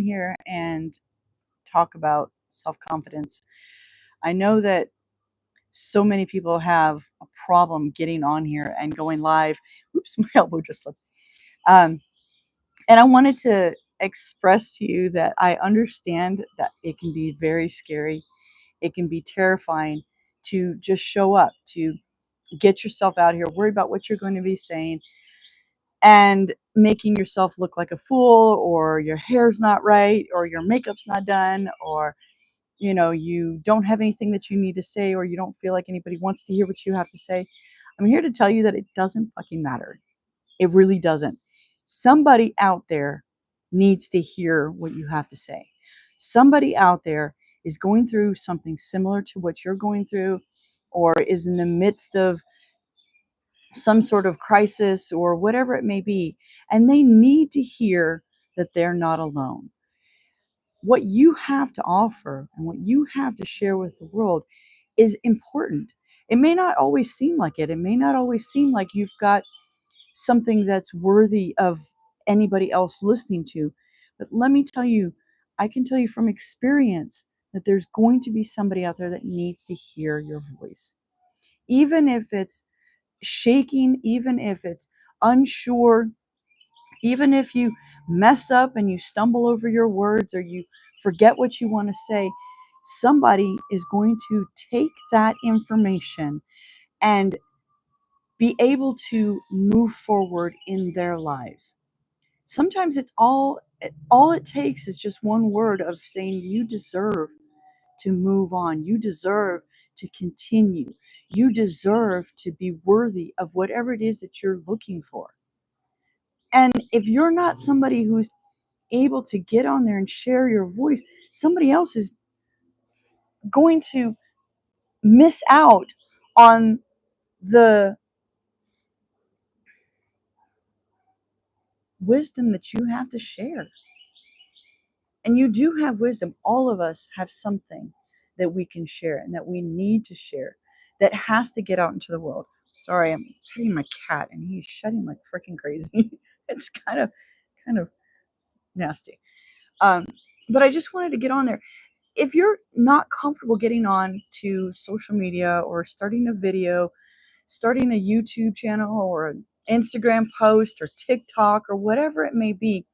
here and talk about self-confidence. I know that so many people have a problem getting on here and going live. Oops, my elbow just slipped. Um, and I wanted to express to you that I understand that it can be very scary. It can be terrifying to just show up, to get yourself out here, worry about what you're going to be saying, and making yourself look like a fool, or your hair's not right, or your makeup's not done, or you don't have anything that you need to say, or you don't feel like anybody wants to hear what you have to say. I'm here to tell you that it doesn't fucking matter. It really doesn't. Somebody out there needs to hear what you have to say. Somebody out there is going through something similar to what you're going through, or is in the midst of some sort of crisis or whatever it may be, and they need to hear that they're not alone. What you have to offer and what you have to share with the world is important. It may not always seem like it. It may not always seem like you've got something that's worthy of anybody else listening to. But let me tell you, I can tell you from experience that there's going to be somebody out there that needs to hear your voice. Even if it's shaking, even if it's unsure, even if you mess up and you stumble over your words or you forget what you want to say, somebody is going to take that information and be able to move forward in their lives. Sometimes it's all it takes is just one word of saying you deserve to move on. You deserve to continue. You deserve to be worthy of whatever it is that you're looking for. And if you're not somebody who's able to get on there and share your voice, somebody else is going to miss out on the wisdom that you have to share. And you do have wisdom. All of us have something that we can share and that we need to share that has to get out into the world. Sorry, I'm petting my cat and he's shedding like freaking crazy. It's kind of nasty. But I just wanted to get on there. If you're not comfortable getting on to social media or starting a video, starting a YouTube channel or an Instagram post or TikTok or whatever it may be,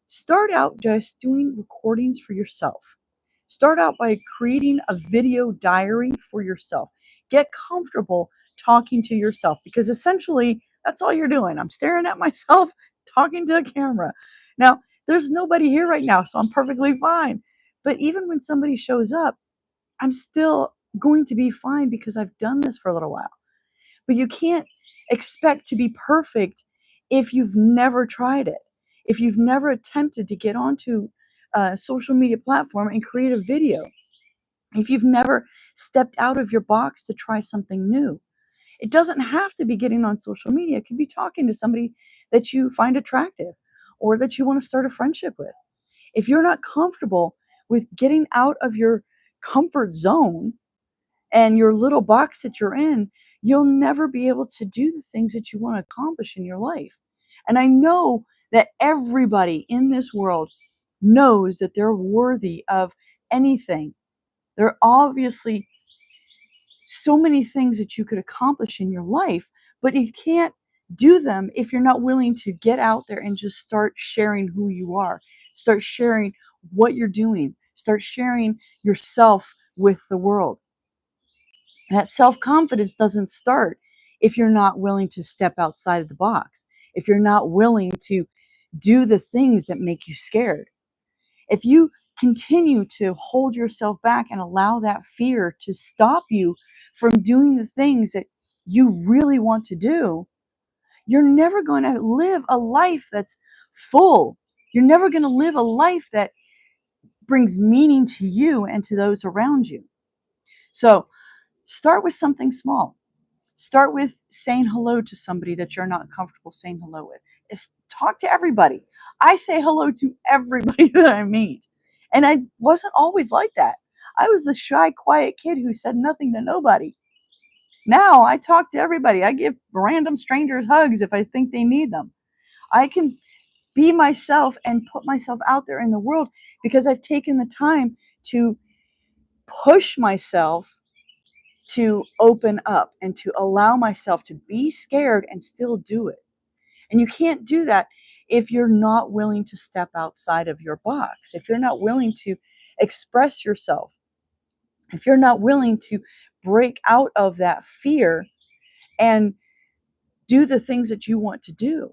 start out just doing recordings for yourself. Start out by creating a video diary for yourself. Get comfortable talking to yourself, because essentially that's all you're doing. I'm staring at myself, talking to a camera. Now, there's nobody here right now, so I'm perfectly fine. But even when somebody shows up, I'm still going to be fine because I've done this for a little while. But you can't expect to be perfect if you've never tried it. If you've never attempted to get onto a social media platform and create a video. If you've never stepped out of your box to try something new. It doesn't have to be getting on social media. It could be talking to somebody that you find attractive or that you want to start a friendship with. If you're not comfortable with getting out of your comfort zone and your little box that you're in, you'll never be able to do the things that you want to accomplish in your life. And I know that everybody in this world knows that they're worthy of anything. There are obviously so many things that you could accomplish in your life, but you can't do them if you're not willing to get out there and just start sharing who you are. Start sharing what you're doing. Start sharing yourself with the world. That self-confidence doesn't start if you're not willing to step outside of the box, if you're not willing to do the things that make you scared. If you continue to hold yourself back and allow that fear to stop you from doing the things that you really want to do, you're never going to live a life that's full. You're never going to live a life that brings meaning to you and to those around you. So start with something small. Start with saying hello to somebody that you're not comfortable saying hello with. Talk to everybody. I say hello to everybody that I meet. And I wasn't always like that. I was the shy, quiet kid who said nothing to nobody. Now I talk to everybody. I give random strangers hugs if I think they need them. I can be myself and put myself out there in the world, because I've taken the time to push myself to open up and to allow myself to be scared and still do it. And you can't do that if you're not willing to step outside of your box, if you're not willing to express yourself, if you're not willing to break out of that fear and do the things that you want to do.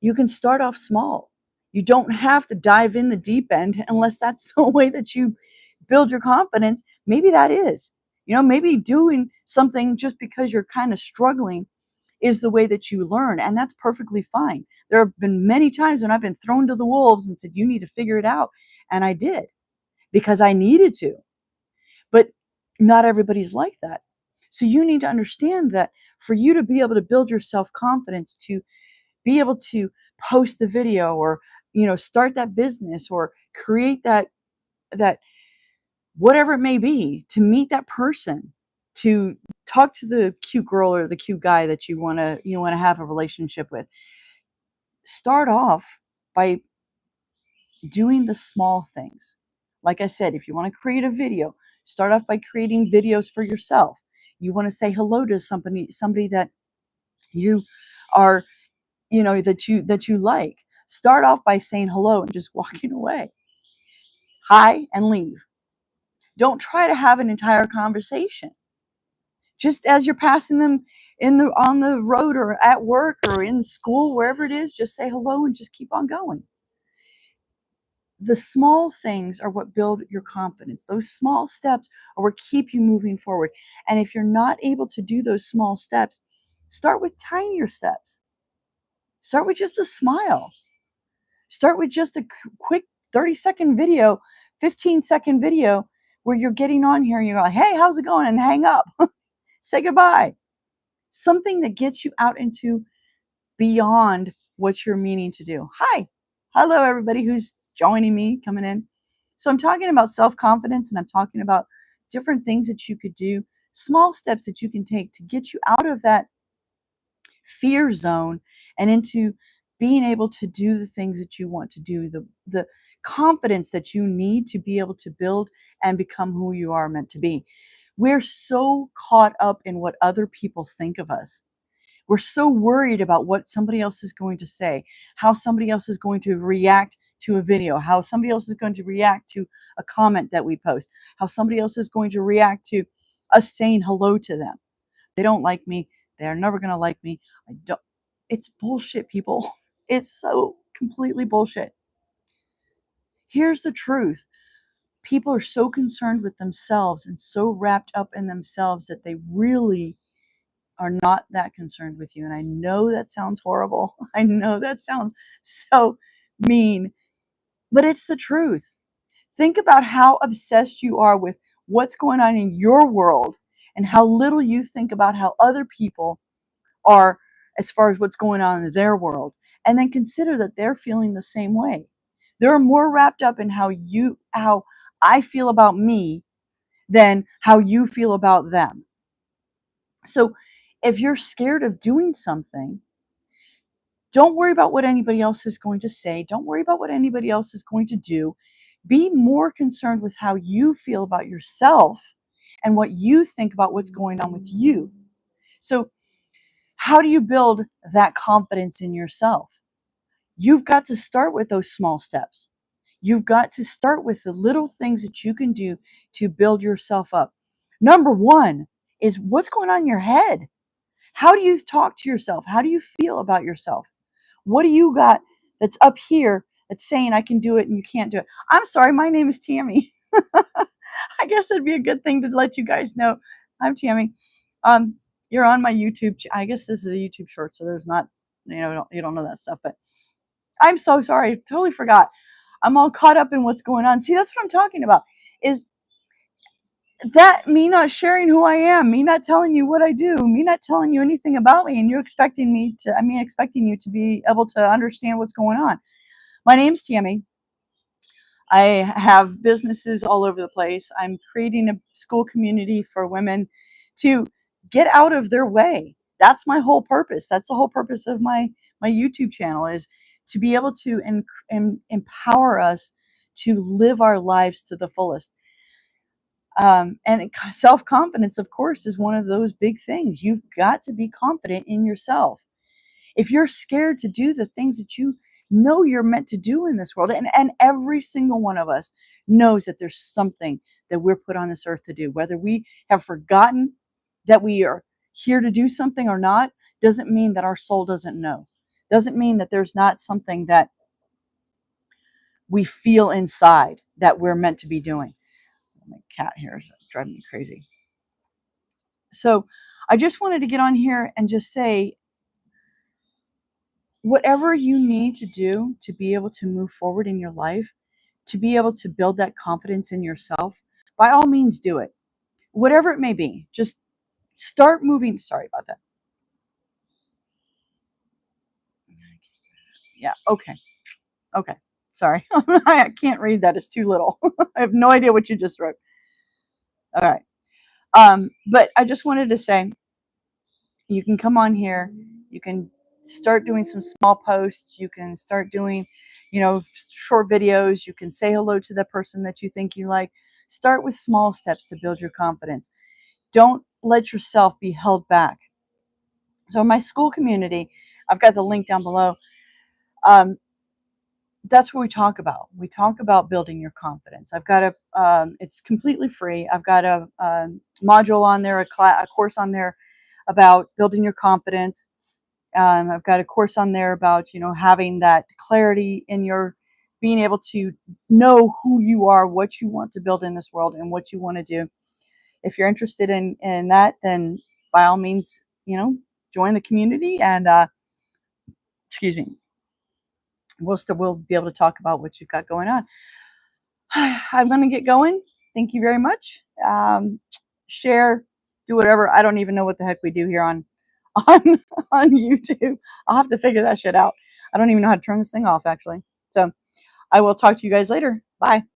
You can start off small. You don't have to dive in the deep end unless that's the way that you build your confidence. Maybe that is. Maybe doing something just because you're kind of struggling is the way that you learn, and that's perfectly fine. There have been many times when I've been thrown to the wolves and said, you need to figure it out. And I did, because I needed to. But not everybody's like that. So you need to understand that for you to be able to build your self-confidence, to be able to post the video, or start that business, or create that whatever it may be, to meet that person, to talk to the cute girl or the cute guy that you want to have a relationship with, start off by doing the small things. Like I said, if you want to create a video, start off by creating videos for yourself. You want to say hello to somebody that you are, that you like. Start off by saying hello and just walking away. Hi and leave. Don't try to have an entire conversation. Just as you're passing them on the road or at work or in school, wherever it is, just say hello and just keep on going. The small things are what build your confidence. Those small steps are what keep you moving forward. And if you're not able to do those small steps, start with tinier steps. Start with just a smile. Start with just a quick 30-second video, 15-second video where you're getting on here and you're like, hey, how's it going? And hang up. Say goodbye. Something that gets you out into beyond what you're meaning to do. Hi. Hello, everybody who's joining me, coming in. So I'm talking about self-confidence, and I'm talking about different things that you could do, small steps that you can take to get you out of that fear zone and into being able to do the things that you want to do, the confidence that you need to be able to build and become who you are meant to be. We're so caught up in what other people think of us. We're so worried about what somebody else is going to say, how somebody else is going to react to a video, how somebody else is going to react to a comment that we post, how somebody else is going to react to us saying hello to them. They don't like me. They're never going to like me. It's bullshit, people. It's so completely bullshit. Here's the truth. People are so concerned with themselves and so wrapped up in themselves that they really are not that concerned with you. And I know that sounds horrible. I know that sounds so mean, but it's the truth. Think about how obsessed you are with what's going on in your world and how little you think about how other people are as far as what's going on in their world. And then consider that they're feeling the same way. They're more wrapped up in how I feel about me than how you feel about them. So if you're scared of doing something, don't worry about what anybody else is going to say. Don't worry about what anybody else is going to do. Be more concerned with how you feel about yourself and what you think about what's going on with you. So how do you build that confidence in yourself? You've got to start with those small steps. You've got to start with the little things that you can do to build yourself up. Number one is what's going on in your head. How do you talk to yourself? How do you feel about yourself? What do you got that's up here that's saying I can do it and you can't do it? I'm sorry, my name is Tammy. I guess it'd be a good thing to let you guys know I'm Tammy. You're on my YouTube. I guess this is a YouTube short, so there's not, you don't know that stuff, but I'm so sorry. I totally forgot. I'm all caught up in what's going on. See, that's what I'm talking about. Is that me not sharing who I am, me not telling you what I do, me not telling you anything about me, and you expecting you to be able to understand what's going on. My name's Tammy. I have businesses all over the place. I'm creating a school community for women to get out of their way. That's my whole purpose. That's the whole purpose of my YouTube channel, is to be able to empower us to live our lives to the fullest. And self-confidence, of course, is one of those big things. You've got to be confident in yourself. If you're scared to do the things that you know you're meant to do in this world, and every single one of us knows that there's something that we're put on this earth to do, whether we have forgotten that we are here to do something or not, doesn't mean that our soul doesn't know. Doesn't mean that there's not something that we feel inside that we're meant to be doing. My cat here is driving me crazy. So I just wanted to get on here and just say, whatever you need to do to be able to move forward in your life, to be able to build that confidence in yourself, by all means do it. Whatever it may be, just start moving. Sorry about that. Yeah, okay. Okay. Sorry. I can't read that. It's too little. I have no idea what you just wrote. All right. But I just wanted to say, you can come on here. You can start doing some small posts. You can start doing, short videos. You can say hello to the person that you think you like. Start with small steps to build your confidence. Don't let yourself be held back. So in my school community, I've got the link down below. That's what we talk about. We talk about building your confidence. I've got it's completely free. I've got a module on there, a course on there about building your confidence. I've got a course on there about, having that clarity in your being able to know who you are, what you want to build in this world, and what you want to do. If you're interested in that, then by all means, join the community, and excuse me, we'll be able to talk about what you've got going on. I'm going to get going. Thank you very much. Share, do whatever. I don't even know what the heck we do here on on YouTube. I'll have to figure that shit out. I don't even know how to turn this thing off, actually. So I will talk to you guys later. Bye.